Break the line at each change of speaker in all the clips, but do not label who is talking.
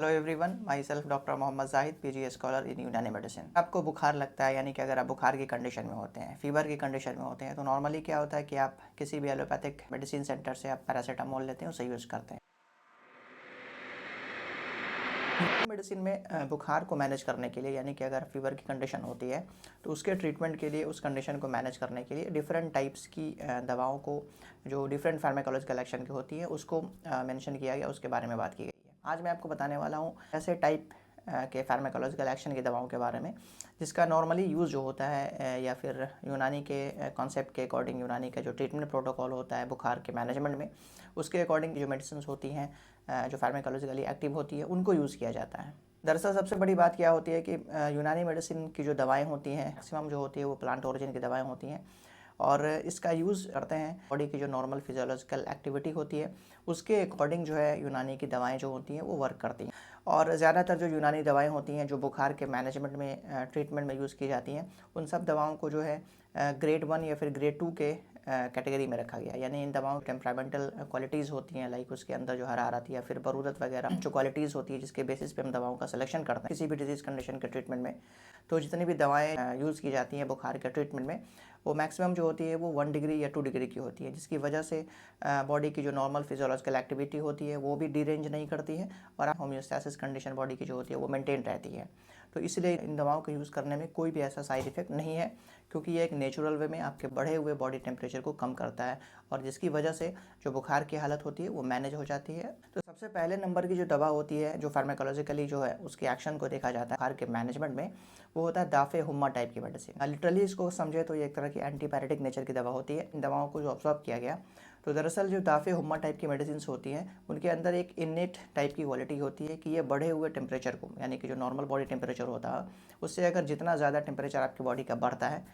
Hello everyone, myself doctor Mohammad Zahid, PG scholar in Unani medicine. आपको बुखार लगता है, यानी कि अगर आप बुखार की कंडीशन में होते हैं, फीवर की कंडीशन में होते हैं, तो नॉर्मली क्या होता है कि आप किसी भी एलोपैथिक मेडिसिन सेंटर से आप पैरासीटामोल लेते हैं, उसे यूज़ करते हैं। मेडिसिन में बुखार को मैनेज करने के लिए, यानी कि अगर फीवर की कंडीशन होती है तो उसके ट्रीटमेंट के लिए, उस कंडीशन को मैनेज करने के लिए डिफरेंट टाइप्स की दवाओं को, जो डिफरेंट फार्माकोलॉजिकल एक्शन की होती है, उसको मेंशन किया गया, उसके बारे में बात की गई है। आज मैं आपको बताने वाला हूँ ऐसे टाइप के फार्माकोलॉजिकल एक्शन की दवाओं के बारे में जिसका नॉर्मली यूज़ जो होता है, या फिर यूनानी के कॉन्सेप्ट के अकॉर्डिंग, यूनानी का जो ट्रीटमेंट प्रोटोकॉल होता है बुखार के मैनेजमेंट में, उसके अकॉर्डिंग जो मेडिसिन होती हैं, जो फार्माकोलॉजिकली एक्टिव होती है, उनको यूज़ किया जाता है। दरअसल सबसे बड़ी बात क्या होती है कि यूनानी मेडिसिन की जो दवाएं होती हैं, मैक्सिमम जो होती है वो प्लांट ओरिजिन की दवाएं होती हैं, और इसका यूज़ करते हैं बॉडी की जो नॉर्मल फिजियोलॉजिकल एक्टिविटी होती है उसके अकॉर्डिंग जो है यूनानी की दवाएं जो होती हैं वो वर्क करती हैं। और ज़्यादातर जो यूनानी दवाएं होती हैं जो बुखार के मैनेजमेंट में, ट्रीटमेंट में यूज़ की जाती हैं, उन सब दवाओं को जो है ग्रेड 1 या फिर ग्रेड 2 के कैटेगरी में रखा गया। यानी इन दवाओं की टेम्परामेंटल क्वालिटीज़ होती हैं, लाइक उसके अंदर जो हरारत या फिर बरूदत वगैरह जो क्वालिटीज़ होती है जिसके बेसिस पे हम दवाओं का सिलेक्शन करते हैं किसी भी डिजीज़ कंडीशन के ट्रीटमेंट में। तो जितनी भी दवाएं यूज़ की जाती हैं बुखार के ट्रीटमेंट में, वो मैक्सिमम जो होती है वो 1 डिग्री या 2 डिग्री की होती है, जिसकी वजह से बॉडी की जो नॉर्मल फिजियोलॉजिकल एक्टिविटी होती है वो भी डिरेंज नहीं करती है, और होम्योस्टैसिस कंडीशन बॉडी की जो होती है वो मेंटेन रहती है। तो इसलिए इन दवाओं का यूज़ करने में कोई भी ऐसा साइड इफ़ेक्ट नहीं है, क्योंकि ये एक नेचुरल वे में आपके बढ़े हुए बॉडी टेम्परेचर को कम करता है, और जिसकी वजह से जो बुखार की हालत होती है वो मैनेज हो जाती है। तो सबसे पहले नंबर की जो दवा होती है, जो फार्माकोलॉजिकली जो है उसके एक्शन को देखा जाता है बुखार के मैनेजमेंट में, वो होता है दाफे हुम्मा टाइप की मेडिसिन। लिटरली इसको समझे तो ये एक तरह की एंटीपायरेटिक नेचर की दवा होती है। इन दवाओं को जो ऑब्जर्व किया गया, तो दरअसल जो दाफे हुम्मा टाइप की मेडिसिन होती हैं उनके अंदर एक इनेट टाइप की क्वालिटी होती है कि ये बढ़े हुए टेम्परेचर को, यानी कि जो नॉर्मल बॉडी टेम्परेचर होता है उससे अगर जितना ज़्यादा टेम्परेचर आपकी बॉडी का बढ़ता है,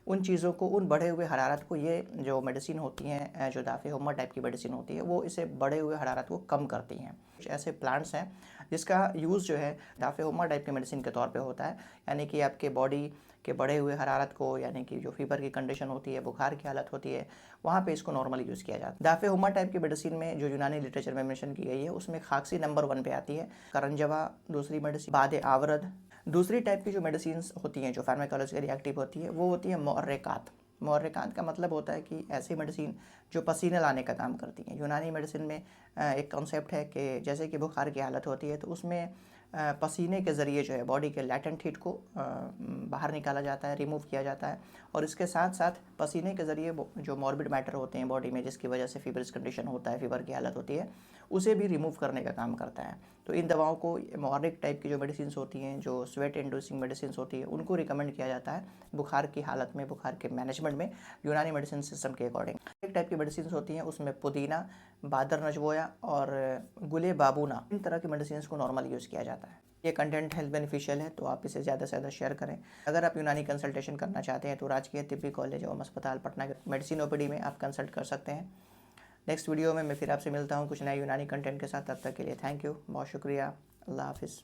उन चीज़ों को, उन बढ़े हुए हरारत को ये जो मेडिसिन होती हैं, जो दाफे हुम्मा टाइप की मेडिसिन होती है, वो इसे बढ़े हुए हरारत को कम करती हैं। कुछ ऐसे प्लांट्स हैं जिसका यूज़ जो है दाफे हुम्मा टाइप के मेडिसिन के तौर पे होता है, यानी कि आपके बॉडी के बढ़े हुए हरारत को, यानी कि जो फीवर की कंडीशन होती है, बुखार की हालत होती है, वहाँ पे इसको नॉर्मली यूज़ किया जाता है। दाफे हुम्मा टाइप की मेडिसिन में जो यूनानी लिटरेचर में मेंशन की गई है उसमें खांसी नंबर 1 पे आती है, करंजवा दूसरी मेडिसिन, बादे आवरद। दूसरी टाइप की जो मेडिसिन होती हैं जो फार्माकोलॉजिकली एक्टिव होती है वो होती है मुअर्रिकात। मुअर्रिकात का मतलब होता है कि ऐसी मेडिसिन जो पसीने लाने का काम करती हैं। यूनानी मेडिसिन में एक कॉन्सेप्ट है कि जैसे कि बुखार की हालत होती है तो उसमें पसीने के ज़रिए जो है बॉडी के लैटेंट हीट को बाहर निकाला जाता है, रिमूव किया जाता है, और इसके साथ साथ पसीने के ज़रिए जो मॉर्बिड मैटर होते हैं बॉडी में, जिसकी वजह से फीवरिश कंडीशन होता है, फीवर की हालत होती है, उसे भी रिमूव करने का काम करता है। तो इन दवाओं को, मॉर्निक टाइप की जो मेडिसिन होती हैं, जो स्वेट इंड्यूसिंग मेडिसिन होती है, उनको रिकमेंड किया जाता है बुखार की हालत में, बुखार के मैनेजमेंट में, यूनानी मेडिसिन सिस्टम के अकॉर्डिंग। एक टाइप की मेडिसिन होती हैं उसमें पुदीना, बादर नजवोया और गुले बाबूना, इन तरह की मेडिसिन को नॉर्मल यूज़ किया जाता है। ये कंटेंट हेल्थ बेनिफिशियल है तो आप इसे ज़्यादा से ज़्यादा शेयर करें। अगर आप यूनानी कंसल्टेशन करना चाहते हैं तो राजकीय तिब्बी कॉलेज और अस्पताल पटना के मेडिसिन ओपीडी में आप कंसल्ट कर सकते हैं। नेक्स्ट वीडियो में मैं फिर आपसे मिलता हूँ कुछ नए यूनानी कंटेंट के साथ। तब तक के लिए थैंक यू, बहुत शुक्रिया, अल्लाह हाफिज़।